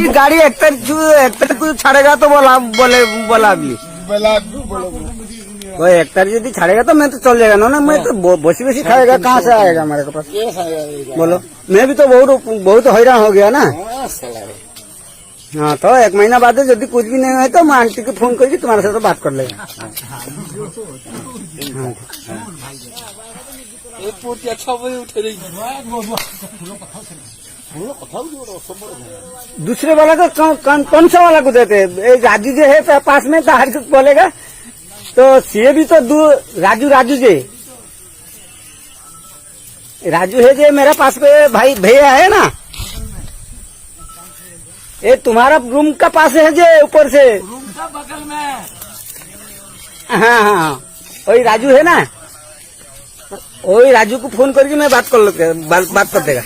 गाड़ी एक तारीख को छाड़ेगा तो बोला अभी वो एक तारीख यदि छाड़ेगा तो मैं तो चल जाएगा ना मैं तो बसी बसी खाएगा कहाँ से आएगा हमारे पास बोलो। मैं भी तो बहुत हैरान हो गया ना। हाँ तो एक महीना बाद यदि कुछ भी नहीं है तो मैं आंटी को फोन करके तुम्हारे साथ बात कर लेगा। दूसरे वाला को कौन सा वाला को देते? राजू जो है पास में तो हर कुछ बोलेगा तो सीए भी तो राजू है जो मेरा पास में भाई भैया है ना। ये तुम्हारा रूम का पास है जो ऊपर से रूम का बगल में। हाँ वही राजू है ना। वही राजू को फोन करके मैं बात कर देगा।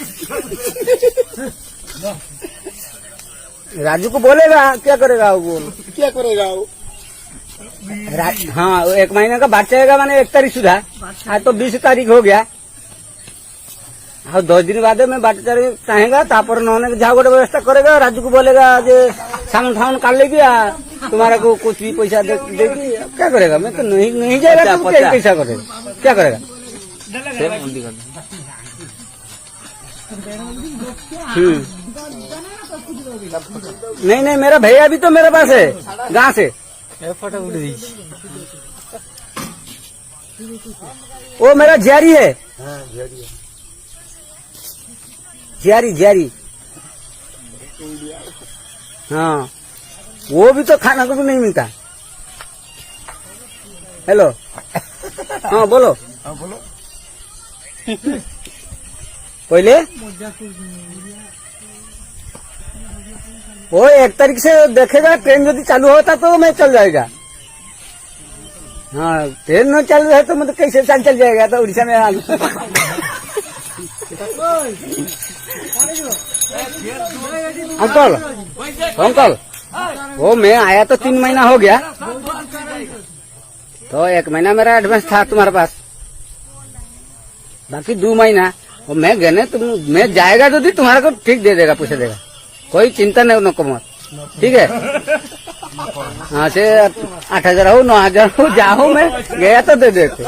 राजू को बोलेगा क्या करेगा वो हाँ 1 महीने का बात चलेगा माने 1 तारीख सुधा। आज तो 20 तारीख हो गया। हाँ 10 दिन बाद में बात चाहेगा तापर उन्होंने जहाँ गोटे व्यवस्था करेगा। राजू को बोलेगा जो सामान फामान काट लेगी तुम्हारा को कुछ भी पैसा देगी। क्या करेगा? मैं तो नहीं जाएगा तो क्या पैसा करेगा? क्या करेगा? नहीं मेरा भैया भी तो मेरे पास है गाँव से। वो मेरा जियारी है। जियारी हाँ वो भी तो खाना को भी नहीं मिलता। हेलो हाँ बोलो पहले वो 1 तारीख से देखेगा। ट्रेन यदि चालू होता तो मैं चल जाएगा। हाँ ट्रेन न चालू है तो मतलब कैसे चल जाएगा? तो उड़ीसा में अंकल वो मैं आया तो 3 महीना हो गया तो 1 महीना मेरा एडवांस था तुम्हारे पास। बाकी 2 महीना वो मैं गने तुम मैं जाएगा तो तुम्हारा को ठीक दे देगा पैसा देगा। कोई चिंता नहीं नको मत ठीक है। हाँ से 8,000 हो 9,000 हो जाओ मैं गया तो दे देते।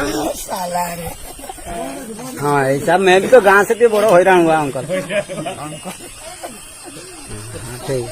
हाँ ऐसा मैं भी तो गांव से भी बड़ा हैरान हुआ अंकल। ठीक